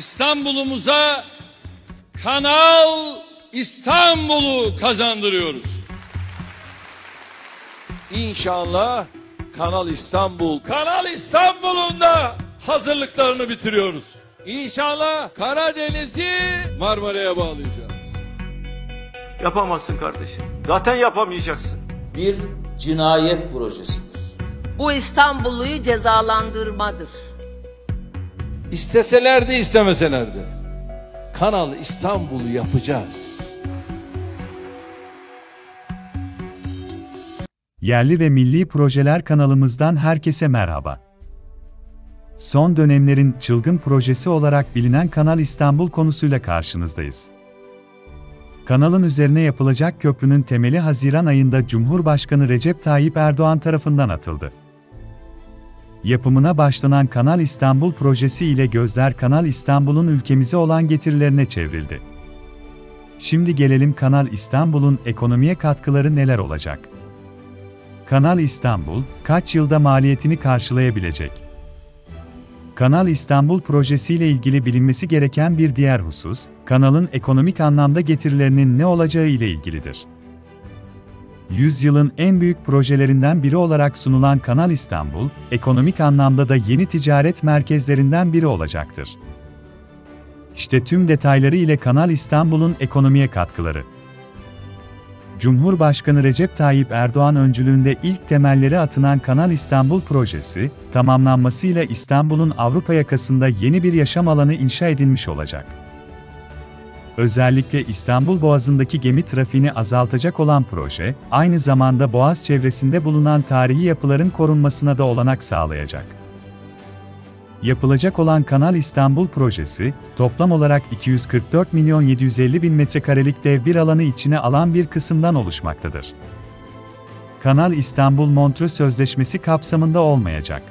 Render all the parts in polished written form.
İstanbul'umuza Kanal İstanbul'u kazandırıyoruz. İnşallah Kanal İstanbul'un da hazırlıklarını bitiriyoruz. İnşallah Karadeniz'i Marmara'ya bağlayacağız. Yapamazsın kardeşim. Zaten yapamayacaksın. Bir cinayet projesidir. Bu İstanbulluyu cezalandırmadır. İsteseler de istemeseler de Kanal İstanbul'u yapacağız. Yerli ve milli projeler kanalımızdan herkese merhaba. Son dönemlerin çılgın projesi olarak bilinen Kanal İstanbul konusuyla karşınızdayız. Kanalın üzerine yapılacak köprünün temeli Haziran ayında Cumhurbaşkanı Recep Tayyip Erdoğan tarafından atıldı. Yapımına başlanan Kanal İstanbul projesi ile gözler Kanal İstanbul'un ülkemize olan getirilerine çevrildi. Şimdi gelelim Kanal İstanbul'un ekonomiye katkıları neler olacak? Kanal İstanbul, kaç yılda maliyetini karşılayabilecek? Kanal İstanbul projesiyle ilgili bilinmesi gereken bir diğer husus, kanalın ekonomik anlamda getirilerinin ne olacağı ile ilgilidir. Yüzyılın en büyük projelerinden biri olarak sunulan Kanal İstanbul, ekonomik anlamda da yeni ticaret merkezlerinden biri olacaktır. İşte tüm detayları ile Kanal İstanbul'un ekonomiye katkıları. Cumhurbaşkanı Recep Tayyip Erdoğan öncülüğünde ilk temelleri atılan Kanal İstanbul projesi, tamamlanmasıyla İstanbul'un Avrupa yakasında yeni bir yaşam alanı inşa edilmiş olacak. Özellikle İstanbul Boğazı'ndaki gemi trafiğini azaltacak olan proje, aynı zamanda Boğaz çevresinde bulunan tarihi yapıların korunmasına da olanak sağlayacak. Yapılacak olan Kanal İstanbul projesi, toplam olarak 244.750.000 metrekarelik dev bir alanı içine alan bir kısımdan oluşmaktadır. Kanal İstanbul Montreux Sözleşmesi kapsamında olmayacak.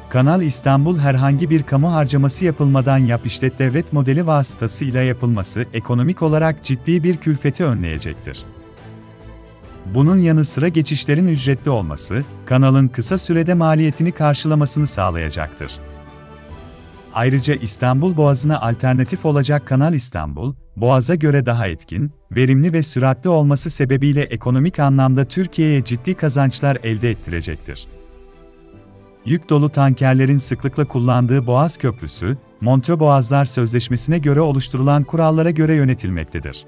Kanal İstanbul herhangi bir kamu harcaması yapılmadan yap-işlet devlet modeli vasıtasıyla yapılması ekonomik olarak ciddi bir külfeti önleyecektir. Bunun yanı sıra geçişlerin ücretli olması, kanalın kısa sürede maliyetini karşılamasını sağlayacaktır. Ayrıca İstanbul Boğazı'na alternatif olacak Kanal İstanbul, Boğaz'a göre daha etkin, verimli ve süratli olması sebebiyle ekonomik anlamda Türkiye'ye ciddi kazançlar elde ettirecektir. Yük dolu tankerlerin sıklıkla kullandığı Boğaz Köprüsü, Montreux Boğazlar Sözleşmesi'ne göre oluşturulan kurallara göre yönetilmektedir.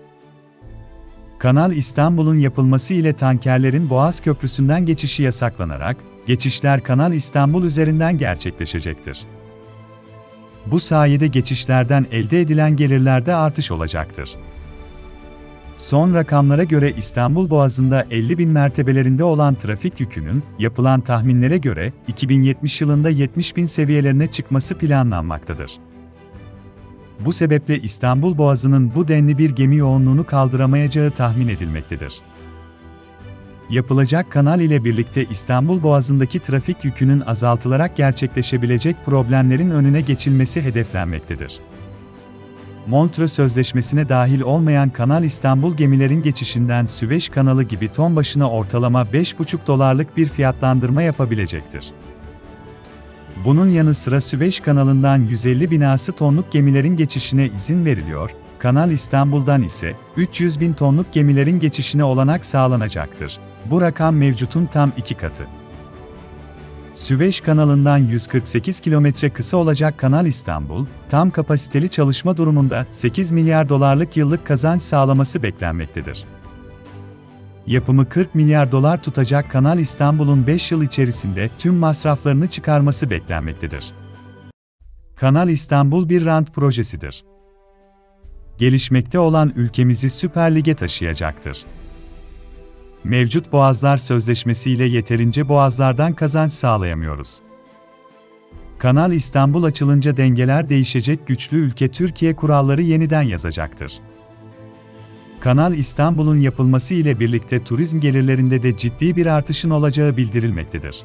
Kanal İstanbul'un yapılması ile tankerlerin Boğaz Köprüsü'nden geçişi yasaklanarak, geçişler Kanal İstanbul üzerinden gerçekleşecektir. Bu sayede geçişlerden elde edilen gelirlerde artış olacaktır. Son rakamlara göre İstanbul Boğazı'nda 50.000 mertebelerinde olan trafik yükünün, yapılan tahminlere göre, 2070 yılında 70.000 seviyelerine çıkması planlanmaktadır. Bu sebeple İstanbul Boğazı'nın bu denli bir gemi yoğunluğunu kaldıramayacağı tahmin edilmektedir. Yapılacak kanal ile birlikte İstanbul Boğazı'ndaki trafik yükünün azaltılarak gerçekleşebilecek problemlerin önüne geçilmesi hedeflenmektedir. Montreux Sözleşmesi'ne dahil olmayan Kanal İstanbul gemilerin geçişinden Süveyş Kanalı gibi ton başına ortalama $5,5 bir fiyatlandırma yapabilecektir. Bunun yanı sıra Süveyş Kanalı'ndan 150.000 tonluk gemilerin geçişine izin veriliyor, Kanal İstanbul'dan ise 300.000 tonluk gemilerin geçişine olanak sağlanacaktır. Bu rakam mevcutun tam 2 katı. Süveyş Kanalı'ndan 148 kilometre kısa olacak Kanal İstanbul, tam kapasiteli çalışma durumunda $8 milyar yıllık kazanç sağlaması beklenmektedir. Yapımı $40 milyar tutacak Kanal İstanbul'un 5 yıl içerisinde tüm masraflarını çıkarması beklenmektedir. Kanal İstanbul bir rant projesidir. Gelişmekte olan ülkemizi Süper Lig'e taşıyacaktır. Mevcut Boğazlar Sözleşmesi ile yeterince boğazlardan kazanç sağlayamıyoruz. Kanal İstanbul açılınca dengeler değişecek, güçlü ülke Türkiye kuralları yeniden yazacaktır. Kanal İstanbul'un yapılması ile birlikte turizm gelirlerinde de ciddi bir artışın olacağı bildirilmektedir.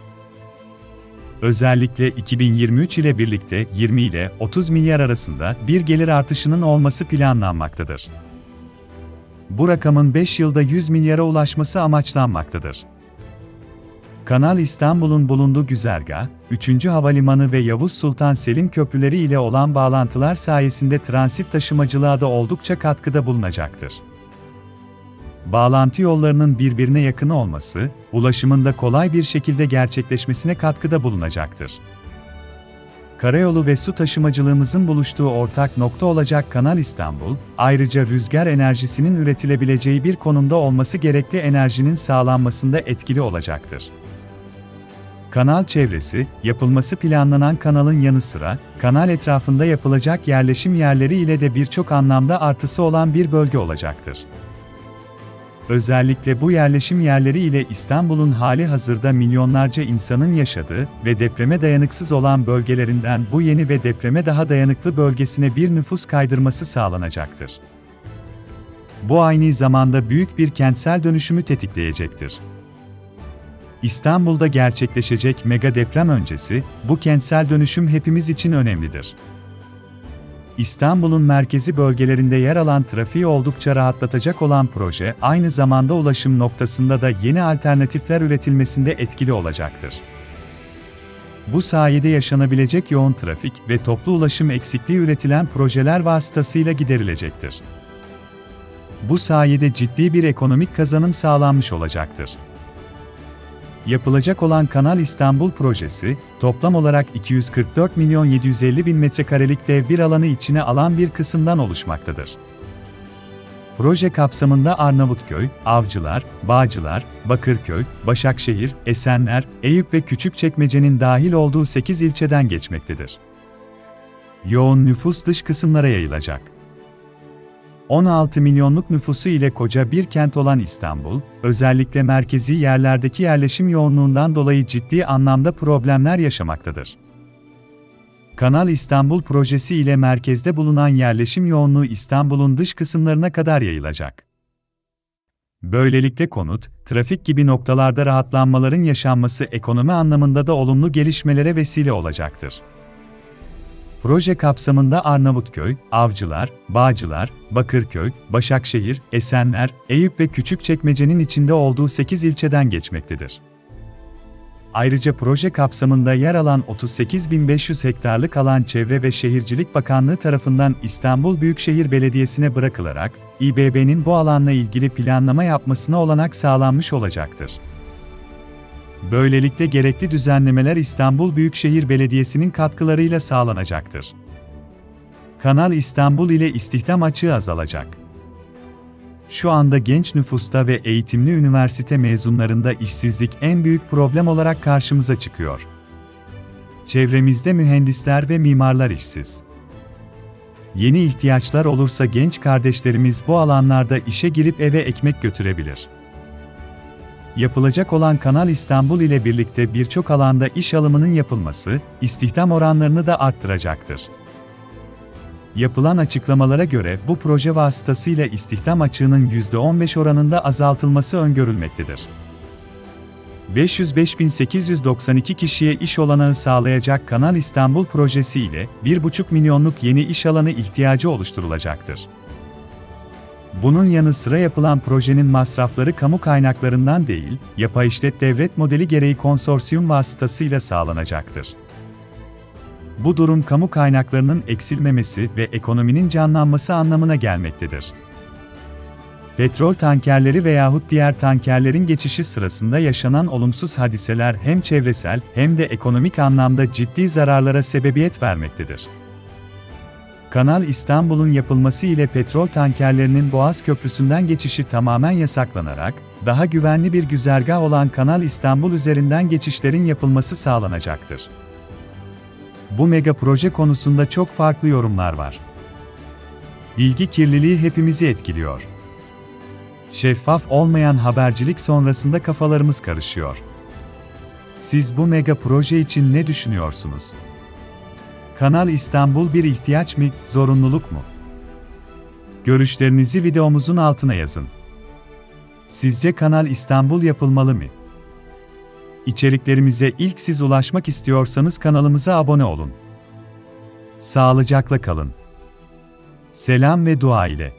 Özellikle 2023 ile birlikte 20 ile 30 milyar arasında bir gelir artışının olması planlanmaktadır. Bu rakamın 5 yılda 100 milyara ulaşması amaçlanmaktadır. Kanal İstanbul'un bulunduğu güzergah, 3. Havalimanı ve Yavuz Sultan Selim köprüleri ile olan bağlantılar sayesinde transit taşımacılığa da oldukça katkıda bulunacaktır. Bağlantı yollarının birbirine yakın olması, ulaşımın da kolay bir şekilde gerçekleşmesine katkıda bulunacaktır. Karayolu ve su taşımacılığımızın buluştuğu ortak nokta olacak Kanal İstanbul, ayrıca rüzgar enerjisinin üretilebileceği bir konumda olması gerekli enerjinin sağlanmasında etkili olacaktır. Kanal çevresi, yapılması planlanan kanalın yanı sıra, kanal etrafında yapılacak yerleşim yerleri ile de birçok anlamda artısı olan bir bölge olacaktır. Özellikle bu yerleşim yerleri ile İstanbul'un hali hazırda milyonlarca insanın yaşadığı ve depreme dayanıksız olan bölgelerinden bu yeni ve depreme daha dayanıklı bölgesine bir nüfus kaydırması sağlanacaktır. Bu aynı zamanda büyük bir kentsel dönüşümü tetikleyecektir. İstanbul'da gerçekleşecek mega deprem öncesi, bu kentsel dönüşüm hepimiz için önemlidir. İstanbul'un merkezi bölgelerinde yer alan trafiği oldukça rahatlatacak olan proje, aynı zamanda ulaşım noktasında da yeni alternatifler üretilmesinde etkili olacaktır. Bu sayede yaşanabilecek yoğun trafik ve toplu ulaşım eksikliği üretilen projeler vasıtasıyla giderilecektir. Bu sayede ciddi bir ekonomik kazanım sağlanmış olacaktır. Yapılacak olan Kanal İstanbul projesi, toplam olarak 244.750.000 metrekarelik dev bir alanı içine alan bir kısımdan oluşmaktadır. Proje kapsamında Arnavutköy, Avcılar, Bağcılar, Bakırköy, Başakşehir, Esenler, Eyüp ve Küçükçekmece'nin dahil olduğu 8 ilçeden geçmektedir. Yoğun nüfus dış kısımlara yayılacak. 16 milyonluk nüfusu ile koca bir kent olan İstanbul, özellikle merkezi yerlerdeki yerleşim yoğunluğundan dolayı ciddi anlamda problemler yaşamaktadır. Kanal İstanbul projesi ile merkezde bulunan yerleşim yoğunluğu İstanbul'un dış kısımlarına kadar yayılacak. Böylelikle konut, trafik gibi noktalarda rahatlanmaların yaşanması ekonomi anlamında da olumlu gelişmelere vesile olacaktır. Proje kapsamında Arnavutköy, Avcılar, Bağcılar, Bakırköy, Başakşehir, Esenler, Eyüp ve Küçükçekmece'nin içinde olduğu 8 ilçeden geçmektedir. Ayrıca proje kapsamında yer alan 38.500 hektarlık alan Çevre ve Şehircilik Bakanlığı tarafından İstanbul Büyükşehir Belediyesi'ne bırakılarak, İBB'nin bu alanla ilgili planlama yapmasına olanak sağlanmış olacaktır. Böylelikle gerekli düzenlemeler İstanbul Büyükşehir Belediyesi'nin katkılarıyla sağlanacaktır. Kanal İstanbul ile istihdam açığı azalacak. Şu anda genç nüfusta ve eğitimli üniversite mezunlarında işsizlik en büyük problem olarak karşımıza çıkıyor. Çevremizde mühendisler ve mimarlar işsiz. Yeni ihtiyaçlar olursa genç kardeşlerimiz bu alanlarda işe girip eve ekmek götürebilir. Yapılacak olan Kanal İstanbul ile birlikte birçok alanda iş alımının yapılması, istihdam oranlarını da arttıracaktır. Yapılan açıklamalara göre bu proje vasıtasıyla istihdam açığının %15 oranında azaltılması öngörülmektedir. 505.892 kişiye iş olanağı sağlayacak Kanal İstanbul projesi ile 1,5 milyonluk yeni iş alanı ihtiyacı oluşturulacaktır. Bunun yanı sıra yapılan projenin masrafları kamu kaynaklarından değil, yapay işlet devlet modeli gereği konsorsiyum vasıtasıyla sağlanacaktır. Bu durum kamu kaynaklarının eksilmemesi ve ekonominin canlanması anlamına gelmektedir. Petrol tankerleri veyahut diğer tankerlerin geçişi sırasında yaşanan olumsuz hadiseler hem çevresel hem de ekonomik anlamda ciddi zararlara sebebiyet vermektedir. Kanal İstanbul'un yapılması ile petrol tankerlerinin Boğaz Köprüsü'nden geçişi tamamen yasaklanarak, daha güvenli bir güzergah olan Kanal İstanbul üzerinden geçişlerin yapılması sağlanacaktır. Bu mega proje konusunda çok farklı yorumlar var. Bilgi kirliliği hepimizi etkiliyor. Şeffaf olmayan habercilik sonrasında kafalarımız karışıyor. Siz bu mega proje için ne düşünüyorsunuz? Kanal İstanbul bir ihtiyaç mı, zorunluluk mu? Görüşlerinizi videomuzun altına yazın. Sizce Kanal İstanbul yapılmalı mı? İçeriklerimize ilk siz ulaşmak istiyorsanız kanalımıza abone olun. Sağlıcakla kalın. Selam ve dua ile.